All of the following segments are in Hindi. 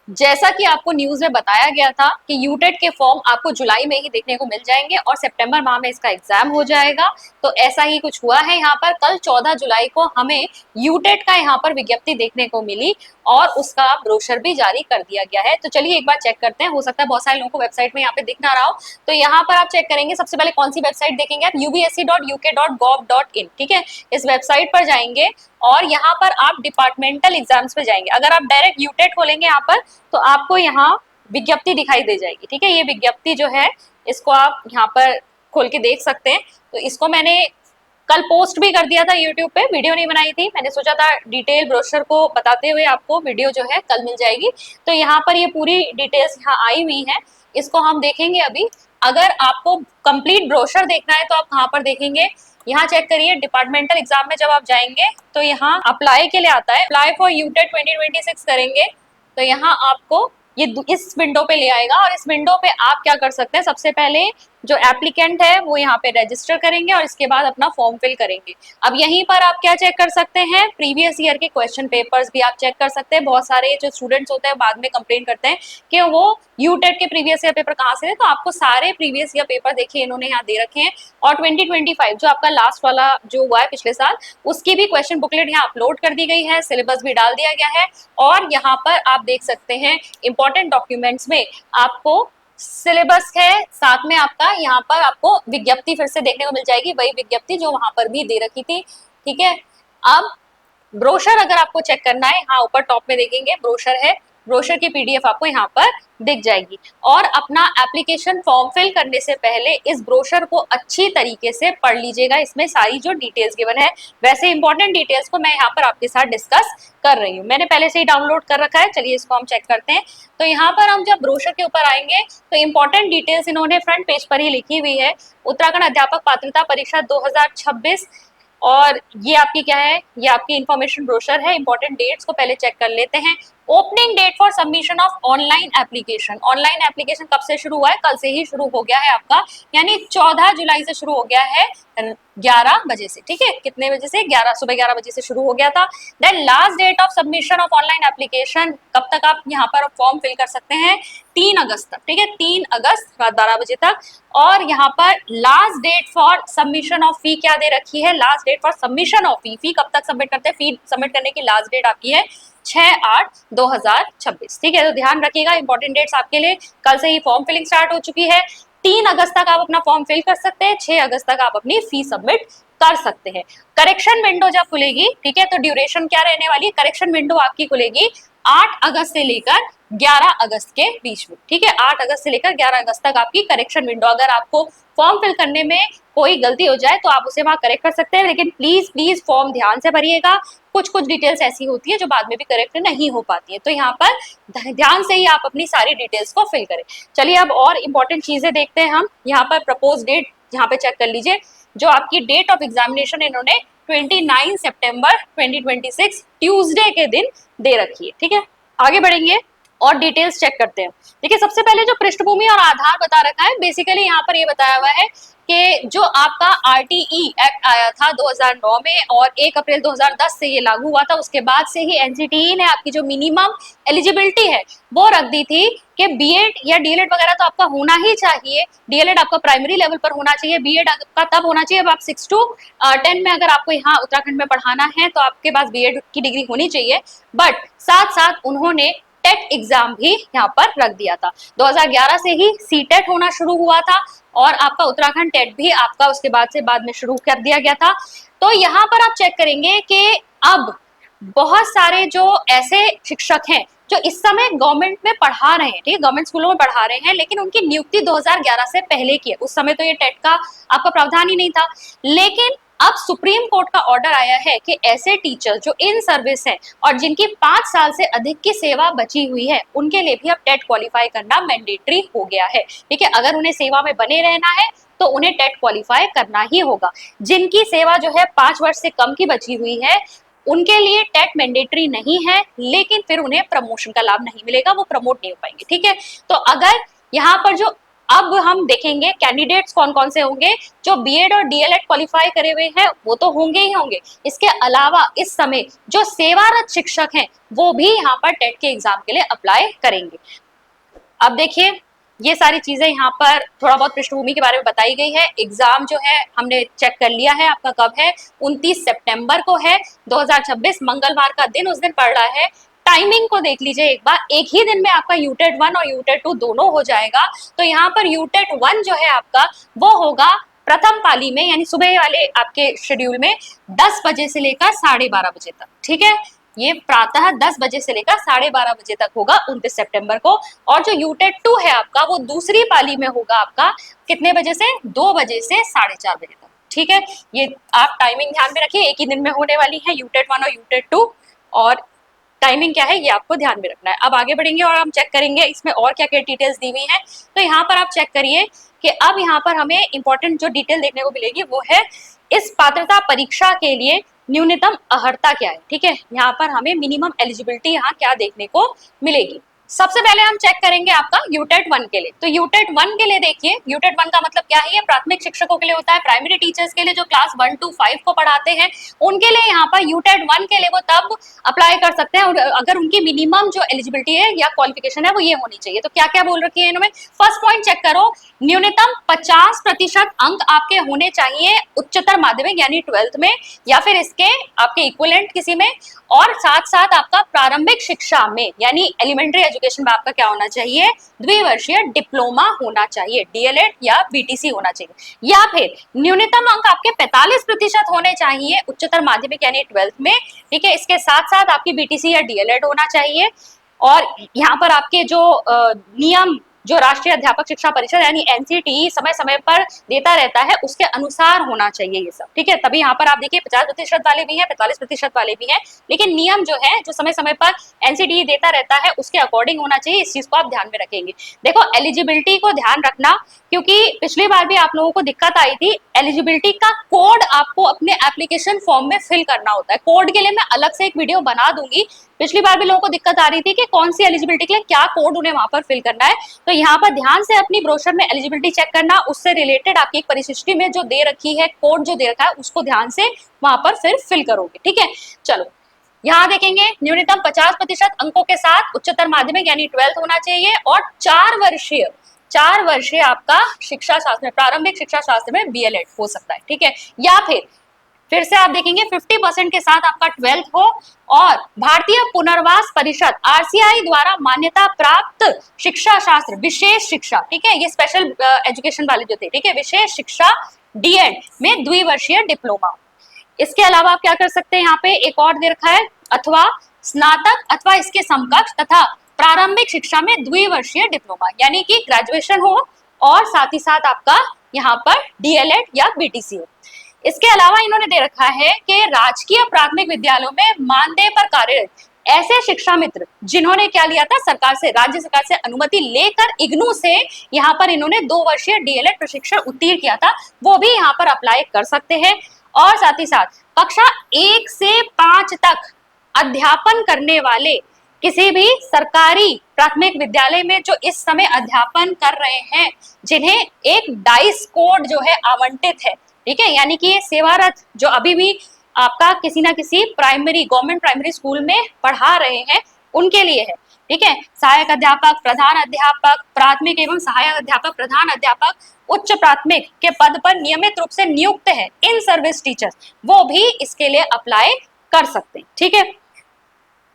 जैसा कि आपको न्यूज में बताया गया था कि यूटेट के फॉर्म आपको जुलाई में ही देखने को मिल जाएंगे और सितंबर माह में इसका एग्जाम हो जाएगा। तो ऐसा ही कुछ हुआ है। यहाँ पर कल 14 जुलाई को हमें यूटेट का यहाँ पर विज्ञप्ति देखने को मिली और उसका ब्रोशर भी जारी कर दिया गया है। तो चलिए एक बार चेक करते हैं, हो सकता है बहुत सारे लोगों को वेबसाइट में यहाँ पे दिख ना रहा हो। तो यहाँ पर आप चेक करेंगे, सबसे पहले कौन सी वेबसाइट देखेंगे आप, ubsc.uk.gov.in। ठीक है, इस वेबसाइट पर जाएंगे और यहाँ पर आप डिपार्टमेंटल एग्जाम्स पे जाएंगे। अगर आप डायरेक्ट यूटेट खोलेंगे यहाँ पर तो आपको यहाँ विज्ञप्ति दिखाई दे जाएगी। ठीक है, ये विज्ञप्ति जो है इसको आप यहाँ पर खोल के देख सकते हैं। तो इसको मैंने कल पोस्ट भी कर दिया था यूट्यूब पे, वीडियो नहीं बनाई थी, मैंने सोचा था डिटेल ब्रोशर को बताते हुए आपको वीडियो जो है कल मिल जाएगी। तो यहाँ पर ये पूरी डिटेल्स यहाँ आई हुई है, इसको हम देखेंगे अभी। अगर आपको कंप्लीट ब्रोशर देखना है तो आप कहाँ पर देखेंगे, यहाँ चेक करिए, डिपार्टमेंटल एग्जाम में जब आप जाएंगे तो यहाँ अप्लाई के लिए आता है, अप्लाई फॉर यूटेट 2026 करेंगे तो यहाँ आपको ये इस विंडो पे ले आएगा और इस विंडो पे आप क्या कर सकते हैं, सबसे पहले जो एप्लीकेंट है वो यहाँ पे रजिस्टर करेंगे और इसके बाद अपना फॉर्म फिल करेंगे। अब यहीं पर आप क्या चेक कर सकते हैं, प्रीवियस ईयर के क्वेश्चन पेपर्स भी आप चेक कर सकते हैं। बहुत सारे जो स्टूडेंट्स होते हैं बाद में कंप्लेन करते हैं कि वो यूटेट के प्रीवियस ईयर पेपर कहाँ से है, तो आपको सारे प्रीवियस ईयर पेपर देखिए इन्होंने यहाँ दे रखे हैं और 2025 जो आपका लास्ट वाला जो हुआ है पिछले साल, उसकी भी क्वेश्चन बुकलेट यहाँ अपलोड कर दी गई है, सिलेबस भी डाल दिया गया है। और यहाँ पर आप देख सकते हैं इंपॉर्टेंट डॉक्यूमेंट्स में आपको सिलेबस है, साथ में आपका यहाँ पर आपको विज्ञप्ति फिर से देखने को मिल जाएगी, वही विज्ञप्ति जो वहां पर भी दे रखी थी। ठीक है, अब ब्रोशर अगर आपको चेक करना है, हाँ ऊपर टॉप में देखेंगे ब्रोशर है, ब्रोशर की पीडीएफ आपको यहाँ पर दिख जाएगी। और अपना एप्लीकेशन फॉर्म फिल करने से पहले इस ब्रोशर को अच्छी तरीके से पढ़ लीजिएगा, इसमें सारी जो डिटेल्स गिवन है, वैसे इंपॉर्टेंट डिटेल्स को मैं यहाँ पर आपके साथ डिस्कस कर रही हूँ, मैंने पहले से ही डाउनलोड कर रखा है। चलिए इसको हम चेक करते हैं। तो यहाँ पर हम जब ब्रोशर के ऊपर आएंगे तो इंपॉर्टेंट डिटेल्स इन्होंने फ्रंट पेज पर ही लिखी हुई है। उत्तराखंड अध्यापक पात्रता परीक्षा 2026, और ये आपकी क्या है, ये आपकी इंफॉर्मेशन ब्रोशर है। इंपॉर्टेंट डेट्स को पहले चेक कर लेते हैं। Opening date for submission of online application, online application कब से शुरू हुआ है, कल से ही शुरू हो गया है आपका, यानी 14 जुलाई से शुरू हो गया है 11 बजे से। ठीक है, कितने बजे से, सुबह 11 बजे से शुरू हो गया था। Then last date of submission of online application, कब तक आप यहाँ पर फॉर्म फिल कर सकते हैं, 3 अगस्त तक। ठीक है, 3 अगस्त रात 12 बजे तक। और यहाँ पर last date for submission of fee क्या दे रखी है, last date for submission of fee कब तक सबमिट करते हैं, फी सबमिट करने की लास्ट डेट आपकी है 6/8/2026। ठीक है, तो ध्यान रखिएगा इंपॉर्टेंट डेट्स आपके लिए। कल से ही फॉर्म फिलिंग स्टार्ट हो चुकी है, 3 अगस्त तक आप अपना फॉर्म फिल कर सकते हैं, 6 अगस्त तक आप अपनी फी सबमिट कर सकते हैं। करेक्शन विंडो जब खुलेगी, ठीक है, तो ड्यूरेशन क्या रहने वाली है, करेक्शन विंडो आपकी खुलेगी 8 अगस्त से लेकर 11 अगस्त के बीच में। ठीक है, 8 अगस्त से लेकर 11 अगस्त तक आपकी करेक्शन विंडो। अगर आपको फॉर्म फिल करने में कोई गलती हो जाए तो आप उसे वहां करेक्ट कर सकते हैं, लेकिन प्लीज प्लीज फॉर्म ध्यान से भरिएगा, कुछ कुछ डिटेल्स ऐसी होती है जो बाद में भी करेक्ट नहीं हो पाती है, तो यहाँ पर ध्यान से ही आप अपनी सारी डिटेल्स को फिल करें। चलिए अब और इंपॉर्टेंट चीजें देखते हैं हम। यहाँ पर प्रपोज डेट यहाँ पे चेक कर लीजिए, जो आपकी डेट ऑफ एग्जामिनेशन इन्होंने 29 सितंबर 2026 ट्यूसडे के दिन दे रखी है। ठीक है, आगे बढ़ेंगे और डिटेल्स चेक करते हैं। देखिए सबसे पहले जो पृष्ठभूमि और आधार बता रखा है, बेसिकली यहाँ पर ये बताया हुआ है कि जो आपका आरटीई एक्ट आया था 2009 में और 1 अप्रैल 2010 से ये लागू हुआ था, उसके बाद से ही एनसीटीई ने आपकी जो मिनिमम एलिजिबिलिटी है वो रख दी थी कि बीएड या डीएलएड वगैरह तो आपका होना ही चाहिए। डीएलएड आपका प्राइमरी लेवल पर होना चाहिए, बीएड आपका तब होना चाहिए अब आप 6 to 10 में अगर आपको यहाँ उत्तराखंड में पढ़ाना है तो आपके पास बीएड की डिग्री होनी चाहिए। बट साथ साथ उन्होंने टेट एग्जाम भी यहाँ पर रख दिया था। 2011 से ही सीटेट होना शुरू हुआ था और आपका उत्तराखंड टेट भी आपका उसके बाद में शुरू कर दिया गया था। तो यहाँ पर आप चेक करेंगे कि अब बहुत सारे जो ऐसे शिक्षक हैं जो इस समय गवर्नमेंट में पढ़ा रहे हैं, ठीक है, गवर्नमेंट स्कूलों में पढ़ा रहे हैं, लेकिन उनकी नियुक्ति 2011 से पहले की है। उस समय तो ये टेट का आपका प्रावधान ही नहीं था, लेकिन अब सुप्रीम कोर्ट का ऑर्डर आया है कि ऐसे टीचर जो इन सर्विस हैं और जिनकी 5 साल से अधिक की सेवा बची हुई है, उनके लिए भी अब टेट क्वालिफाई करना मैंडेटरी हो गया है। ठीक है, अगर उन्हें सेवा में बने रहना है तो उन्हें टेट क्वालिफाई करना ही होगा। जिनकी सेवा जो है 5 वर्ष से कम की बची हुई है, उनके लिए टेट मैंडेटरी नहीं है, लेकिन फिर उन्हें प्रमोशन का लाभ नहीं मिलेगा, वो प्रमोट नहीं हो पाएंगे। ठीक है, तो अगर यहाँ पर जो अब हम देखेंगे कैंडिडेट्स कौन कौन से होंगे। जो बीएड और डीएलएड क्वालिफाई करे हुए हैं वो तो होंगे ही होंगे, इसके अलावा इस समय जो सेवारत शिक्षक हैं वो भी यहाँ पर टेट के एग्जाम के लिए अप्लाई करेंगे। अब देखिए ये सारी चीजें यहाँ पर थोड़ा बहुत पृष्ठभूमि के बारे में बताई गई है। एग्जाम जो है हमने चेक कर लिया है आपका कब है, 29 सितंबर को है 2026, मंगलवार का दिन उस दिन पड़ रहा है। टाइमिंग को देख लीजिए एक बार, एक ही दिन में आपका यूटेट 1 और यूटेट 2 दोनों हो जाएगा। तो यहाँ पर यूटेट 1 जो है आपका वो होगा प्रथम पाली में, यानी सुबह वाले आपके शेड्यूल में 10 बजे से लेकर 12:30 बजे तक, ठीक है। ये प्रातः 10 बजे से लेकर 12:30 बजे तक होगा 29 सितंबर को। और जो यूटेट 2 है आपका वो दूसरी पाली में होगा आपका कितने बजे से, 2 बजे से 4:30 बजे तक, ठीक है। ये आप टाइमिंग ध्यान में रखिए, एक ही दिन में होने वाली है यूटेट 1 और यूटेट 2, और टाइमिंग क्या है ये आपको ध्यान में रखना है। अब आगे बढ़ेंगे और हम चेक करेंगे इसमें और क्या क्या डिटेल्स दी हुई हैं। तो यहाँ पर आप चेक करिए कि अब यहाँ पर हमें इंपॉर्टेंट जो डिटेल देखने को मिलेगी वो है इस पात्रता परीक्षा के लिए न्यूनतम अर्हता क्या है, ठीक है। यहाँ पर हमें मिनिमम एलिजिबिलिटी यहाँ क्या देखने को मिलेगी। सबसे पहले हम चेक करेंगे आपका यूटेट 1 के लिए। तो यूटेट 1 के लिए देखिए, यूटेट 1 का मतलब क्या है, ये प्राथमिक शिक्षकों के लिए होता है, प्राइमरी टीचर्स के लिए जो क्लास 1 to 5 को पढ़ाते हैं उनके लिए यहाँ पर यूटेट 1 के लिए वो तब अप्लाई कर सकते हैं अगर उनकी मिनिमम जो एलिजिबिलिटी है या क्वालिफिकेशन है वो ये होनी चाहिए। तो क्या क्या बोल रखी है इन्होंने, फर्स्ट पॉइंट चेक करो, न्यूनतम 50% अंक आपके होने चाहिए उच्चतर माध्यमिक यानी 12th में या फिर इसके आपके इक्विवेलेंट किसी में, और साथ साथ आपका प्रारंभिक शिक्षा में यानी एलिमेंट्री एजुकेशन में आपका क्या होना चाहिए, द्विवर्षीय डिप्लोमा होना चाहिए, डीएलएड या बीटीसी होना चाहिए, या फिर न्यूनतम अंक आपके 45% होने चाहिए उच्चतर माध्यमिक यानी 12th में, ठीक है। इसके साथ साथ आपकी बीटीसी या डीएलएड होना चाहिए। और यहाँ पर आपके जो नियम जो राष्ट्रीय अध्यापक शिक्षा परिषद यानी एनसीटीई समय समय पर देता रहता है उसके अनुसार होना चाहिए ये सब, ठीक है। तभी यहाँ पर आप देखिए 50% वाले भी हैं, 45% वाले भी हैं, लेकिन नियम जो है जो समय समय पर एनसीटीई देता रहता है उसके अकॉर्डिंग होना चाहिए। इस चीज को आप ध्यान में रखेंगे। देखो एलिजिबिलिटी को ध्यान रखना, क्योंकि पिछली बार भी आप लोगों को दिक्कत आई थी, एलिजिबिलिटी का कोड आपको अपने एप्लीकेशन फॉर्म में फिल करना होता है। कोड के लिए मैं अलग से एक वीडियो बना दूंगी, पिछली बार भी लोगों को दिक्कत आ रही थी कि कौन सी एलिजिबिलिटी के लिए क्या कोड उन्हें वहां पर फिल करना है। तो यहाँ पर ध्यान से अपनी ब्रोशर में एलिजिबिलिटी चेक करना, उससे रिलेटेड आपकी एक परिशिष्टि में जो दे रखी है कोड जो दे रखा है उसको ध्यान से वहां पर फिर फिल करोगे, ठीक है। चलो यहाँ देखेंगे न्यूनतम 50% अंकों के साथ उच्चतर माध्यमिक यानी 12th होना चाहिए, और 4 वर्षीय आपका शिक्षा शास्त्र में प्रारंभिक शिक्षा शास्त्र में बीएलएड हो सकता है, ठीक है। या फिर से आप देखेंगे 50% के साथ आपका 12th हो, और भारतीय पुनर्वास परिषद आरसीआई द्वारा मान्यता प्राप्त शिक्षा शास्त्र विशेष शिक्षा, ठीक है, ये स्पेशल एजुकेशन वाले जो थे, ठीक है, विशेष शिक्षा डीएड में द्विवर्षीय डिप्लोमा। इसके अलावा आप क्या कर सकते हैं, यहाँ पे एक और दे रखा है, अथवा स्नातक अथवा इसके समकक्ष तथा प्रारंभिक शिक्षा में द्विवर्षीय डिप्लोमा, यानी कि ग्रेजुएशन हो और साथ ही साथ आपका यहाँ पर डीएलएड या बीटीसी हो। इसके अलावा इन्होंने दे रखा है कि राजकीय प्राथमिक विद्यालयों में मानदेय पर कार्यरत ऐसे शिक्षा मित्र जिन्होंने क्या लिया था, सरकार से, राज्य सरकार से अनुमति लेकर इग्नू से यहाँ पर इन्होंने 2 वर्षीय डीएलएड प्रशिक्षण उत्तीर्ण किया था, वो भी यहाँ पर अप्लाई कर सकते हैं। और साथ ही साथ कक्षा 1 से 5 तक अध्यापन करने वाले किसी भी सरकारी प्राथमिक विद्यालय में जो इस समय अध्यापन कर रहे हैं, जिन्हें एक डाइस कोड जो है आवंटित है, ठीक है, यानी कि ये सेवारत जो अभी भी आपका किसी ना किसी प्राइमरी गवर्नमेंट प्राइमरी स्कूल में पढ़ा रहे हैं उनके लिए है, ठीक है। सहायक अध्यापक, प्रधान अध्यापक, प्राथमिक एवं सहायक अध्यापक, प्रधान अध्यापक, उच्च प्राथमिक के पद पर नियमित रूप से नियुक्त है इन सर्विस टीचर्स, वो भी इसके लिए अप्लाई कर सकते हैं, ठीक है।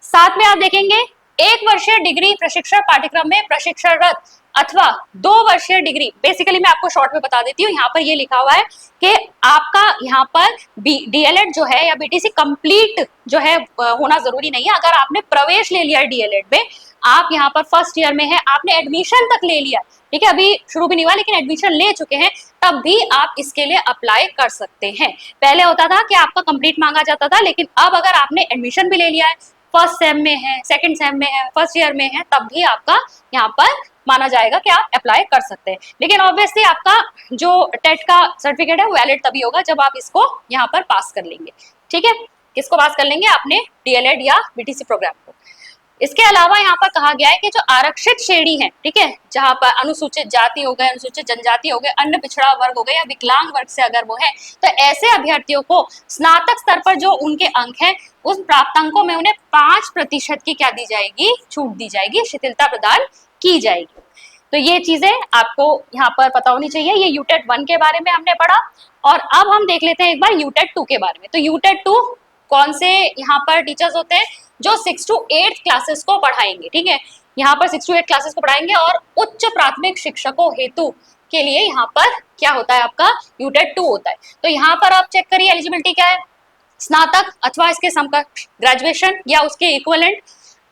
साथ में आप देखेंगे 1 वर्षीय डिग्री प्रशिक्षण पाठ्यक्रम में प्रशिक्षणरत अथवा 2 वर्षीय डिग्री, बेसिकली मैं आपको शॉर्ट में बता देती हूँ, यहाँ पर ये लिखा हुआ है कि आपका यहाँ पर डीएलएड जो है या बीटीसी कंप्लीट जो है होना जरूरी नहीं है। अगर आपने प्रवेश ले लिया है डीएलएड में, आप यहाँ पर फर्स्ट ईयर में है, आपने एडमिशन तक ले लिया, ठीक है, अभी शुरू भी नहीं हुआ लेकिन एडमिशन ले चुके हैं, तब भी आप इसके लिए अप्लाई कर सकते हैं। पहले होता था कि आपका कंप्लीट मांगा जाता था, लेकिन अब अगर आपने एडमिशन भी ले लिया है, फर्स्ट सेम में है, सेकंड सेम में है, फर्स्ट ईयर में है, तब भी आपका यहाँ पर माना जाएगा कि आप अप्लाई कर सकते हैं। लेकिन ऑब्वियसली आपका जो टेट का सर्टिफिकेट है वो वैलिड तभी होगा जब आप इसको यहाँ पर पास कर लेंगे, ठीक है। किसको पास कर लेंगे, आपने डीएलएड या बीटीसी प्रोग्राम को। इसके अलावा यहाँ पर कहा गया है कि जो आरक्षित श्रेणी है, ठीक है, जहाँ पर अनुसूचित जाति हो गए, अनुसूचित जनजाति हो गए, अन्य पिछड़ा वर्ग हो गए या विकलांग वर्ग से अगर वो है, तो ऐसे अभ्यर्थियों को स्नातक स्तर पर जो उनके अंक है उस प्राप्तांकों में उन्हें 5% की क्या दी जाएगी, छूट दी जाएगी, शिथिलता प्रदान की जाएगी। तो ये चीजें आपको यहाँ पर पता होनी चाहिए। ये यूटेट 1 के बारे में हमने पढ़ा और अब हम देख लेते हैं एक बार यूटेट 2 के बारे में। तो यूटेट 2 कौन से यहाँ पर टीचर्स होते हैं, जो 6 to 8 क्लासेस को पढ़ाएंगे, ठीक है, यहाँ पर 6 to 8 क्लासेस को पढ़ाएंगे और उच्च प्राथमिक शिक्षकों हेतु के लिए यहाँ पर क्या होता है, आपका यूटेट 2 होता है। तो यहाँ पर आप चेक करिए एलिजिबिलिटी क्या है, स्नातक अथवा इसके समकक्ष ग्रेजुएशन या उसके इक्विवेलेंट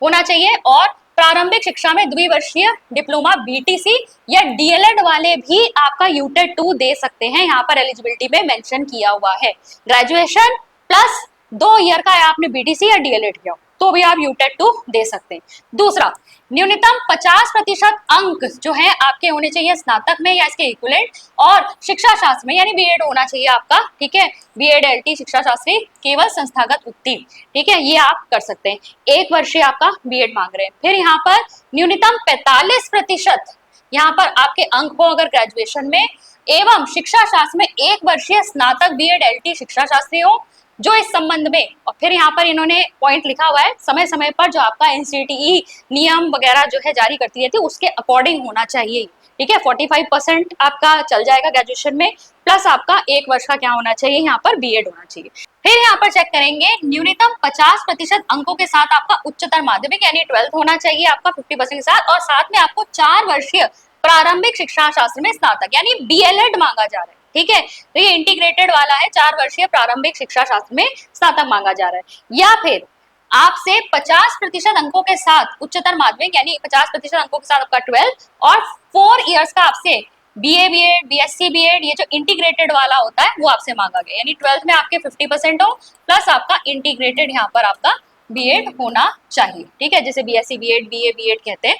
होना चाहिए और प्रारंभिक शिक्षा में द्विवर्षीय डिप्लोमा बीटीसी या डीएलएड वाले भी आपका यूटेट 2 दे सकते हैं। यहाँ पर एलिजिबिलिटी में मेंशन किया हुआ है ग्रेजुएशन प्लस 2 ईयर का आपने बीटीसी या डीएलएड किया तो भी आप यूटेट 2 दे सकते हैं। दूसरा, न्यूनतम 50% अंक जो है आपके होने चाहिए स्नातक में या इसके इक्विवेलेंट और शिक्षा शास्त्र में, यानी बीएड होना चाहिए आपका, ठीक है, बीएड एलटी शिक्षा शास्त्री केवल संस्थागत उत्तीर्ण, ठीक है, ये आप कर सकते हैं। 1 वर्षीय आपका बीएड मांग रहे हैं। फिर यहाँ पर न्यूनतम 45% यहाँ पर आपके अंक हो अगर ग्रेजुएशन में एवं शिक्षा शास्त्र में 1 वर्षीय स्नातक बीएड एलटी शिक्षा शास्त्री हो जो इस संबंध में, और फिर यहाँ पर इन्होंने पॉइंट लिखा हुआ है समय समय पर जो आपका एनसीटीई नियम वगैरह जो है जारी करती रहती है उसके अकॉर्डिंग होना चाहिए, ठीक है। 45% आपका चल जाएगा ग्रेजुएशन में प्लस आपका 1 वर्ष का क्या होना चाहिए, यहाँ पर बीएड होना चाहिए। फिर यहाँ पर चेक करेंगे न्यूनतम 50% अंकों के साथ आपका उच्चतर माध्यमिक यानी 12th होना चाहिए आपका 50% के साथ, और साथ में आपको 4 वर्षीय प्रारंभिक शिक्षा शास्त्र में स्नातक यानी डीएलएड मांगा जा रहा है, ठीक है। तो ये इंटीग्रेटेड वाला है, 4 वर्षीय प्रारंभिक शिक्षा शास्त्र में स्नातक मांगा जा रहा है। या फिर आपसे 50% अंकों के साथ उच्चतर माध्यमिक यानी 50% अंकों के साथ आपका 12 और 4 इयर्स का आपसे बीए बीएड बीएससी बीएड ये जो इंटीग्रेटेड वाला होता है वो आपसे मांगा गया, यानी 12th में आपके 50% हो प्लस आपका इंटीग्रेटेड यहाँ पर आपका बीएड होना चाहिए, ठीक है, जैसे बीएससी बीएड बीए बीएड कहते हैं।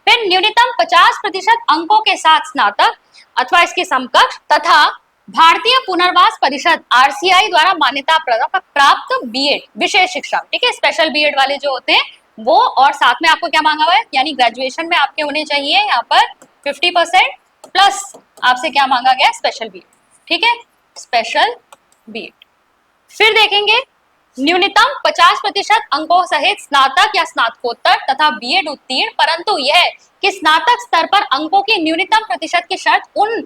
फिर न्यूनतम 50% अंकों के साथ स्नातक अथवा इसके समकक्ष तथा भारतीय पुनर्वास परिषद आरसीआई द्वारा मान्यता प्राप्त बीएड विशेष शिक्षा, ठीक है, स्पेशल बीएड वाले जो होते हैं वो, और साथ में आपको क्या मांगा हुआ है, यानी ग्रेजुएशन में आपके होने चाहिए यहाँ पर 50% प्लस आपसे क्या मांगा गया, स्पेशल बीएड, ठीक है, स्पेशल बीएड। फिर देखेंगे न्यूनतम 50% अंकों सहित स्नातक या स्नातकोत्तर तथा बीएड उत्तीर्ण, परंतु यह कि स्नातक स्तर पर अंकों की न्यूनतम प्रतिशत की शर्त उन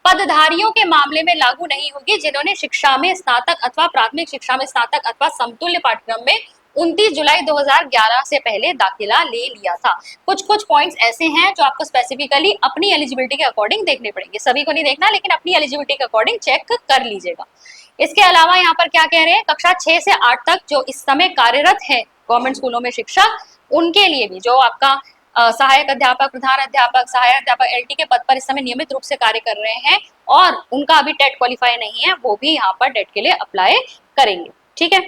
पदधारियों के मामले में लागू नहीं होगी जिन्होंने शिक्षा में स्नातक अथवा प्राथमिक शिक्षा में स्नातक अथवा समतुल्य पाठ्यक्रम में 29 जुलाई 2011 से पहले दाखिला ले लिया था। कुछ पॉइंट्स ऐसे हैं जो आपको स्पेसिफिकली अपनी एलिजिबिलिटी के अकॉर्डिंग देखने पड़ेंगे, सभी को नहीं देखना लेकिन अपनी एलिजिबिलिटी के अकॉर्डिंग चेक कर लीजिएगा। इसके अलावा यहाँ पर क्या कह रहे हैं, कक्षा 6 से 8 तक जो इस समय कार्यरत है गवर्नमेंट स्कूलों में शिक्षक, उनके लिए भी जो आपका सहायक अध्यापक, प्रधान अध्यापक, सहायक अध्यापक एलटी के पद पर इस समय नियमित रूप से कार्य कर रहे हैं और उनका अभी टेट क्वालिफाई नहीं है, वो भी यहाँ पर टेट के लिए अप्लाई करेंगे, ठीक है।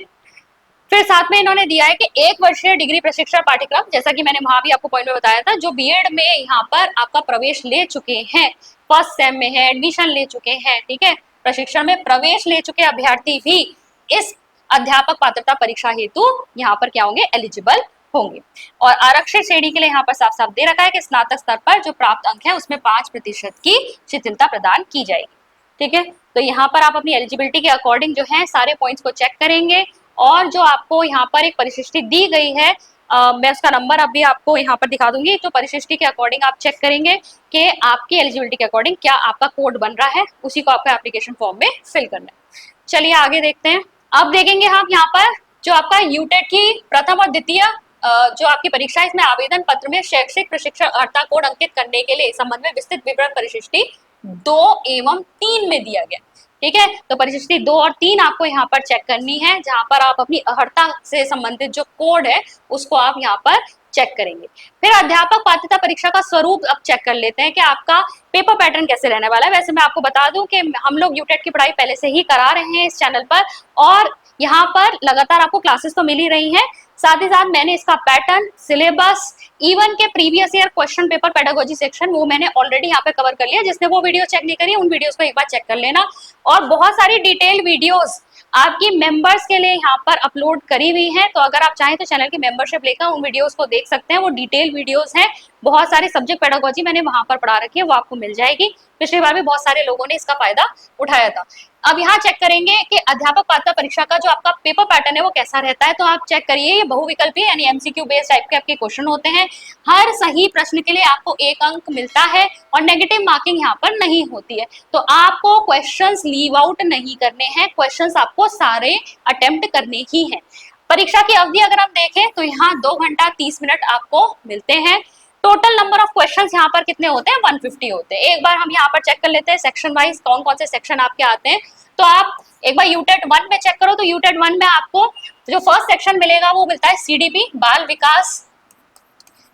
फिर साथ में इन्होंने दिया है कि 1 वर्षीय डिग्री प्रशिक्षण पाठ्यक्रम, जैसा कि मैंने वहां भी आपको पॉइंट में बताया था, जो बीएड में यहाँ पर आपका प्रवेश ले चुके हैं, फर्स्ट सेम में है, एडमिशन ले चुके हैं, ठीक है, प्रशिक्षण में प्रवेश ले चुके अभ्यर्थी भी इस अध्यापक पात्रता परीक्षा हेतु यहाँ पर क्या होंगे, एलिजिबल होंगे। और आरक्षित श्रेणी के लिए यहाँ पर साफ साफ दे रखा है कि स्नातक स्तर पर जो प्राप्त अंक है उसमें 5% की शिथिलता प्रदान की जाएगी, ठीक है। तो यहाँ पर आप अपनी एलिजिबिलिटी के अकॉर्डिंग जो है सारे पॉइंट्स को चेक करेंगे और जो आपको यहाँ पर एक परिशिष्टि दी गई है, मैं उसका नंबर अभी आपको यहाँ पर दिखा दूंगी, तो परिशिष्टि के अकॉर्डिंग आप चेक करेंगे कि आपकी एलिजिबिलिटी के अकॉर्डिंग क्या आपका कोड बन रहा है, उसी को आपका एप्लीकेशन फॉर्म में फिल करना है। चलिए आगे देखते हैं। अब देखेंगे हम यहाँ पर जो आपका यूटेट की प्रथम और द्वितीय जो आपकी परीक्षा है, इसमें आवेदन पत्र में शैक्षिक प्रशिक्षण अर्हता कोड अंकित करने के लिए संबंध में विस्तृत विवरण परिशिष्टि 2 एवं 3 में दिया गया, ठीक है। तो परिशिष्टि 2 और 3 आपको यहाँ पर चेक करनी है, जहां पर आप अपनी अर्हता से संबंधित जो कोड है उसको आप यहाँ पर चेक करेंगे। फिर अध्यापक पात्रता परीक्षा का स्वरूप अब चेक कर लेते हैं कि आपका पेपर पैटर्न कैसे रहने वाला है। वैसे मैं आपको बता दूं कि हम लोग यूटेट की पढ़ाई पहले से ही करा रहे हैं इस चैनल पर और यहाँ पर लगातार आपको क्लासेस तो मिल ही रही हैं, साथ ही साथ मैंने इसका पैटर्न, सिलेबस, इवन के previous year question paper pedagogy section वो मैंने ऑलरेडी यहाँ पे कवर कर लिया। जिसने वो वीडियो चेक नहीं करी उन वीडियोस को एक बार चेक कर लेना। और बहुत सारी डिटेल वीडियोस आपकी मेंबर्स के लिए यहाँ पर अपलोड करी हुई है, तो अगर आप चाहें तो चैनल की मेंबरशिप लेकर उन वीडियोस को देख सकते हैं। वो डिटेल वीडियोस हैं, बहुत सारे सब्जेक्ट पेडागोजी मैंने वहां पर पढ़ा रखी है, वो आपको मिल जाएगी। पिछली बार भी बहुत सारे लोगों ने इसका फायदा उठाया था। अब यहाँ चेक करेंगे कि अध्यापक पात्रता परीक्षा का जो आपका पेपर पैटर्न है वो कैसा रहता है। तो आप चेक करिए, ये बहुविकल्पी यानी एमसीक्यू बेस्ड टाइप के आपके क्वेश्चन होते हैं। हर सही प्रश्न के लिए आपको 1 अंक मिलता है और नेगेटिव मार्किंग यहाँ पर नहीं होती है। तो आपको क्वेश्चंस लीव आउट नहीं करने हैं, क्वेश्चंस आपको सारे अटेम्प्ट करने ही हैं। परीक्षा की अवधि अगर हम देखें तो यहाँ 2 घंटा 30 मिनट आपको मिलते हैं। टोटल नंबर ऑफ क्वेश्चंस यहाँ पर कितने होते हैं? 150 होते हैं। एक बार हम यहाँ पर चेक कर लेते हैं सेक्शन वाइज कौन कौन से सेक्शन आपके आते हैं। तो आप एक बार यूटेट 1 में चेक करो, तो यूटेट 1 में आपको जो फर्स्ट सेक्शन मिलेगा वो मिलता है सीडीपी, बाल विकास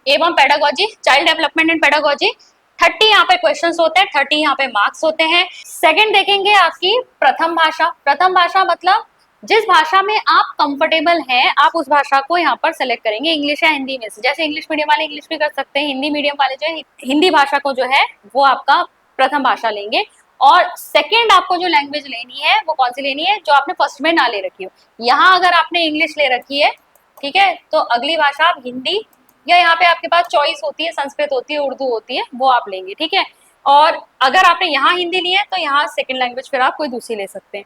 एवं pedagogy, child development and pedagogy. 30 यहाँ पे क्वेश्चंस होते हैं, 30 यहाँ पे मार्क्स होते हैं। सेकंड देखेंगे आपकी प्रथम भाषा। प्रथम भाषा मतलब जिस भाषा में आप कंफर्टेबल हैं आप उस भाषा को यहाँ पर सेलेक्ट करेंगे, इंग्लिश या हिंदी में से। जैसे इंग्लिश मीडियम वाले इंग्लिश भी कर सकते हैं, हिंदी मीडियम वाले जो है हिंदी भाषा को जो है वो आपका प्रथम भाषा लेंगे। और सेकेंड आपको जो लैंग्वेज लेनी है वो कौन सी लेनी है? जो आपने फर्स्ट में ना ले रखी हो। यहाँ अगर आपने इंग्लिश ले रखी है, ठीक है, तो अगली भाषा आप हिंदी, या यहाँ पे आपके पास चॉइस होती है, संस्कृत होती है, उर्दू होती है, वो आप लेंगे, ठीक है। और अगर आपने यहाँ हिंदी ली है तो यहाँ सेकेंड लैंग्वेज फिर आप कोई दूसरी ले सकते हैं।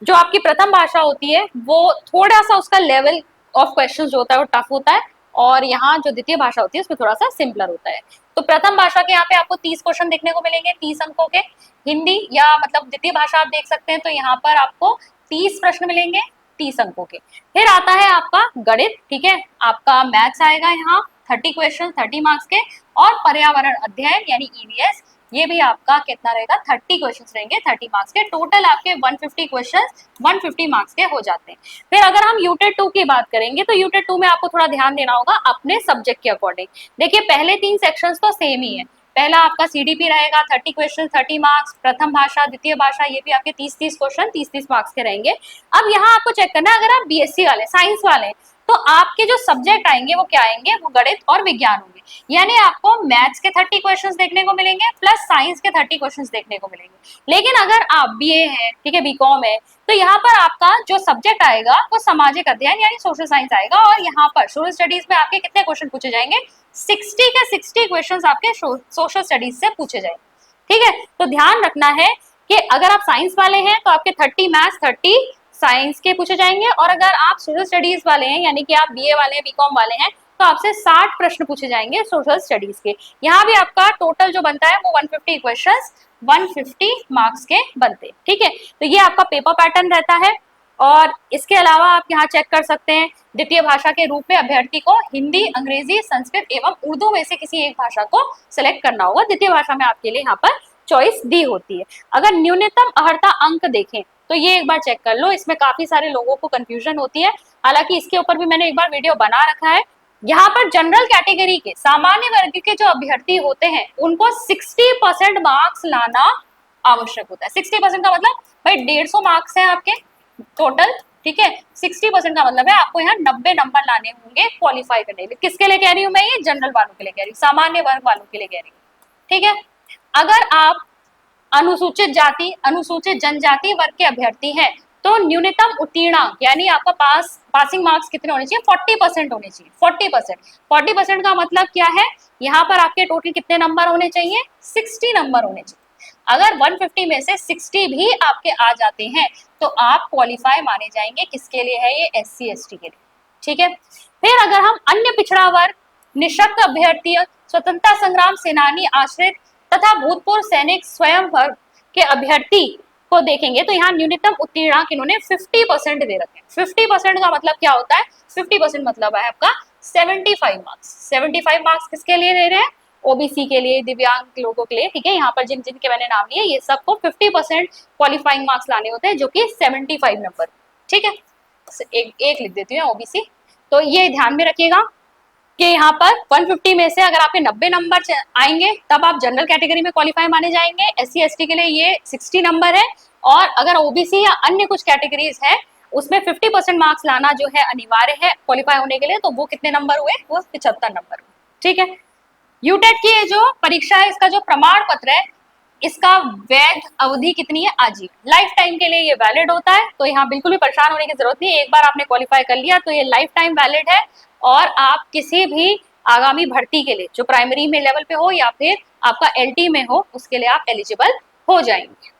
जो आपकी प्रथम भाषा होती है वो थोड़ा सा उसका लेवल ऑफ क्वेश्चन जो होता है वो टफ होता है, और यहाँ जो द्वितीय भाषा होती है उसमें थोड़ा सा सिंपलर होता है। तो प्रथम भाषा के यहाँ पे आपको 30 क्वेश्चन देखने को मिलेंगे, 30 अंकों के। हिंदी या मतलब द्वितीय भाषा आप देख सकते हैं, तो यहाँ पर आपको 30 प्रश्न मिलेंगे 30 अंकों के। फिर आता है आपका गणित, ठीक है, आपका मैथ्स आएगा यहाँ 30 क्वेश्चन 30 मार्क्स के। और पर्यावरण अध्ययन यानी ईवीएस, ये भी आपका कितना रहेगा? 30 क्वेश्चंस रहेंगे 30 मार्क्स के। टोटल आपके 150 क्वेश्चंस 150 मार्क्स के हो जाते हैं। फिर अगर हम यूटेट 2 की बात करेंगे तो यूटेट 2 में आपको थोड़ा ध्यान देना होगा अपने सब्जेक्ट के अकॉर्डिंग। देखिए पहले 3 सेक्शंस तो सेम ही है। पहला आपका सीडीपी रहेगा 30 क्वेश्चन 30 मार्क्स, प्रथम भाषा द्वितीय भाषा ये भी आपके 30-30 क्वेश्चन 30-30 मार्क्स के रहेंगे। अब यहाँ आपको चेक करना है, अगर आप बीएससी वाले साइंस वाले तो आपके जो सब्जेक्ट आएंगे वो क्या आएंगे? वो गणित और विज्ञान होंगे। यानी आपको मैथ्स के 30 क्वेश्चंस देखने को मिलेंगे प्लस साइंस के 30 क्वेश्चंस देखने को मिलेंगे। लेकिन अगर आप बीए है, ठीक है, बीकॉम है, तो यहाँ पर आपका जो सब्जेक्ट आएगा वो सामाजिक अध्ययन यानी सोशल साइंस आएगा। और यहाँ पर सोशल स्टडीज में आपके कितने क्वेश्चन पूछे जाएंगे? 60 के 60 क्वेश्चन आपके सोशल स्टडीज से पूछे जाएंगे, ठीक है। तो ध्यान रखना है कि अगर आप साइंस वाले हैं तो आपके 30 मैथ्स 30 साइंस के पूछे जाएंगे, और अगर आप सोशल स्टडीज वाले हैं यानी कि आप बीए वाले हैं बीकॉम वाले हैं तो आपसे 60 प्रश्न पूछे जाएंगे सोशल स्टडीज के। यहाँ भी आपका टोटल जो बनता है वो 150 क्वेश्चंस 150 मार्क्स के बनते हैं, ठीक है। तो ये आपका पेपर पैटर्न रहता है। और इसके अलावा आप यहाँ चेक कर सकते हैं द्वितीय भाषा के रूप में अभ्यर्थी को हिंदी, अंग्रेजी, संस्कृत एवं उर्दू में से किसी एक भाषा को सिलेक्ट करना होगा। द्वितीय भाषा में आपके लिए यहाँ पर चॉइस दी होती है। अगर न्यूनतम अर्हता अंक देखें तो ये एक बार चेक कर लो, इसमें काफी सारे लोगों को कंफ्यूजन होती है। हालांकि इसके ऊपर भी मैंने एक बार वीडियो बना रखा है। यहाँ पर जनरल कैटेगरी के सामान्य वर्ग के जो अभ्यर्थी होते हैं उनको 60% मार्क्स लाना आवश्यक होता है। 60% का मतलब भाई 150 मार्क्स है आपके टोटल, ठीक है। 60% का मतलब है आपको यहाँ 90 नंबर लाने होंगे क्वालिफाई करने के लिए। किसके लिए कह रही हूँ मैं? ये जनरल वालों के लिए कह रही हूँ, सामान्य वर्ग वालों के लिए कह रही हूँ, ठीक है। अगर आप अनुसूचित जाति, अनुसूचित जनजाति वर्ग के अभ्यर्थी हैं तो न्यूनतम उत्तीर्णांक यानी आपका पासिंग मार्क्स कितने होने चाहिए? 40% होने चाहिए। 40% का मतलब क्या है? यहाँ पर आपके टोटल कितने नंबर होने चाहिए? 60 नंबर होने चाहिए। अगर 150 में से 60 भी आपके आ जाते हैं तो आप क्वालिफाई माने जाएंगे। किसके लिए है ये? SC ST के लिए, ठीक है। फिर अगर हम अन्य पिछड़ा वर्ग, निःशक्त अभ्यर्थी, स्वतंत्रता संग्राम सेनानी, आश्रित तथा भूतपूर्व सैनिक स्वयं वर्ग के अभ्यर्थी को देखेंगे तो यहाँ न्यूनतम उत्तीर्णांक इन्होंने 50% दे रखे हैं। 50% का मतलब क्या होता है? 50% मतलब है आपका 75 मार्क्स। 75 मार्क्स किसके लिए दे रहे हैं? ओबीसी के लिए, दिव्यांग लोगों के लिए, ठीक है। यहाँ पर जिन जिनके मैंने नाम लिए ये सबको 50% क्वालिफाइंग मार्क्स लाने होते हैं, जो कि 75 नंबर, ठीक है। एक लिख देती हूँ ओबीसी। तो ये ध्यान में रखिएगा कि यहाँ पर 150 में से अगर आपके 90 नंबर आएंगे तब आप जनरल कैटेगरी में क्वालिफाई माने जाएंगे। SC ST के लिए ये 60 नंबर है, और अगर ओबीसी या अन्य कुछ कैटेगरीज है उसमें 50% मार्क्स लाना जो है अनिवार्य है क्वालिफाई होने के लिए। तो वो कितने नंबर हुए? वो 75 नंबर हुए, ठीक है। यूटेट की जो परीक्षा है इसका जो प्रमाण पत्र है इसका वैध अवधि कितनी है? आजीवन, लाइफ टाइम के लिए ये वैलिड होता है। तो यहाँ बिल्कुल भी परेशान होने की जरूरत नहीं है, एक बार आपने क्वालिफाई कर लिया तो ये लाइफ टाइम वैलिड है और आप किसी भी आगामी भर्ती के लिए जो प्राइमरी में लेवल पे हो या फिर आपका एलटी में हो उसके लिए आप एलिजिबल हो जाएंगे।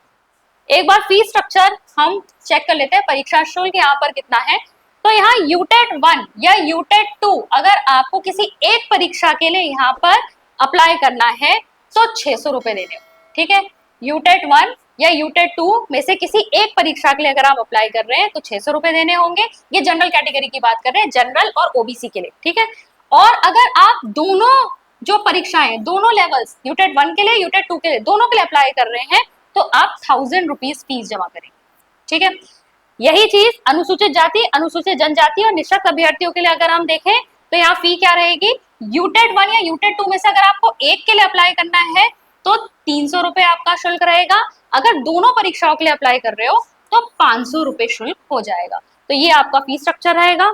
एक बार फीस स्ट्रक्चर हम चेक कर लेते हैं, परीक्षा शुल्क यहाँ पर कितना है। तो यहाँ यूटेट 1 या यूटेट 2 अगर आपको किसी एक परीक्षा के लिए यहाँ पर अप्लाई करना है तो 600 रुपए देने, ठीक है। यूटेट 1 या यूटेट 2 में से किसी एक परीक्षा के लिए अगर आप अप्लाई कर रहे हैं तो 600 रुपए देने होंगे। ये जनरल कैटेगरी की बात कर रहे हैं, जनरल और ओबीसी के लिए, ठीक है। और अगर आप दोनों जो परीक्षाएं, दोनों लेवल्स, यूटेट 1 के लिए, यूटेट 2 के लिए, दोनों के लिए अप्लाई कर रहे हैं तो आप 1000 रुपीज फीस जमा करेंगे, ठीक है। यही चीज अनुसूचित जाति, अनुसूचित जनजाति और निःशक्त अभ्यर्थियों के लिए अगर हम देखें तो यहाँ फी क्या रहेगी? यूटेट 1 या यूटेट 2 में से अगर आपको एक के लिए अप्लाई करना है तो 300 रुपए आपका शुल्क रहेगा। अगर दोनों परीक्षाओं के लिए अप्लाई कर रहे हो तो 500 रुपए शुल्क हो जाएगा। तो ये आपका फी स्ट्रक्चर रहेगा।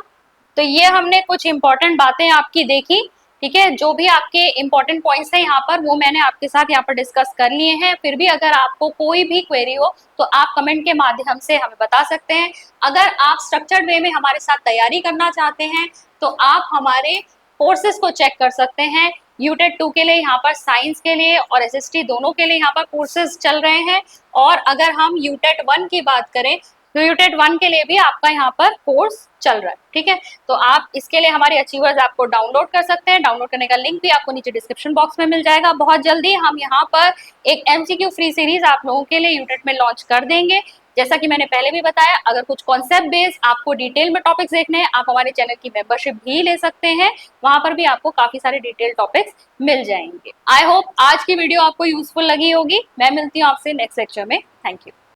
तो ये हमने कुछ इंपॉर्टेंट बातें आपकी देखी, ठीक है। जो भी आपके इंपॉर्टेंट पॉइंट्स हैं यहाँ पर वो मैंने आपके साथ यहाँ पर डिस्कस कर लिए हैं। फिर भी अगर आपको कोई भी क्वेरी हो तो आप कमेंट के माध्यम से हमें बता सकते हैं। अगर आप स्ट्रक्चर्ड वे में हमारे साथ तैयारी करना चाहते हैं तो आप हमारे कोर्सेज को चेक कर सकते हैं। यूटेट 2 के लिए यहाँ पर साइंस के लिए और एसएसटी दोनों के लिए यहाँ पर कोर्सेज चल रहे हैं। और अगर हम यूटेट 1 की बात करें तो यूटेट 1 के लिए भी आपका यहाँ पर कोर्स चल रहा है, ठीक है। तो आप इसके लिए हमारे अचीवर्स ऐप को डाउनलोड कर सकते हैं। डाउनलोड करने का लिंक भी आपको नीचे डिस्क्रिप्शन बॉक्स में मिल जाएगा। बहुत जल्दी हम यहाँ पर एक एमसीक्यू फ्री सीरीज आप लोगों के लिए यूटेट में लॉन्च कर देंगे। जैसा कि मैंने पहले भी बताया, अगर कुछ कॉन्सेप्ट बेस्ड आपको डिटेल में टॉपिक्स देखने हैं, आप हमारे चैनल की मेंबरशिप भी ले सकते हैं। वहां पर भी आपको काफी सारे डिटेल टॉपिक्स मिल जाएंगे। आई होप आज की वीडियो आपको यूजफुल लगी होगी। मैं मिलती हूँ आपसे नेक्स्ट लेक्चर में। Thank you.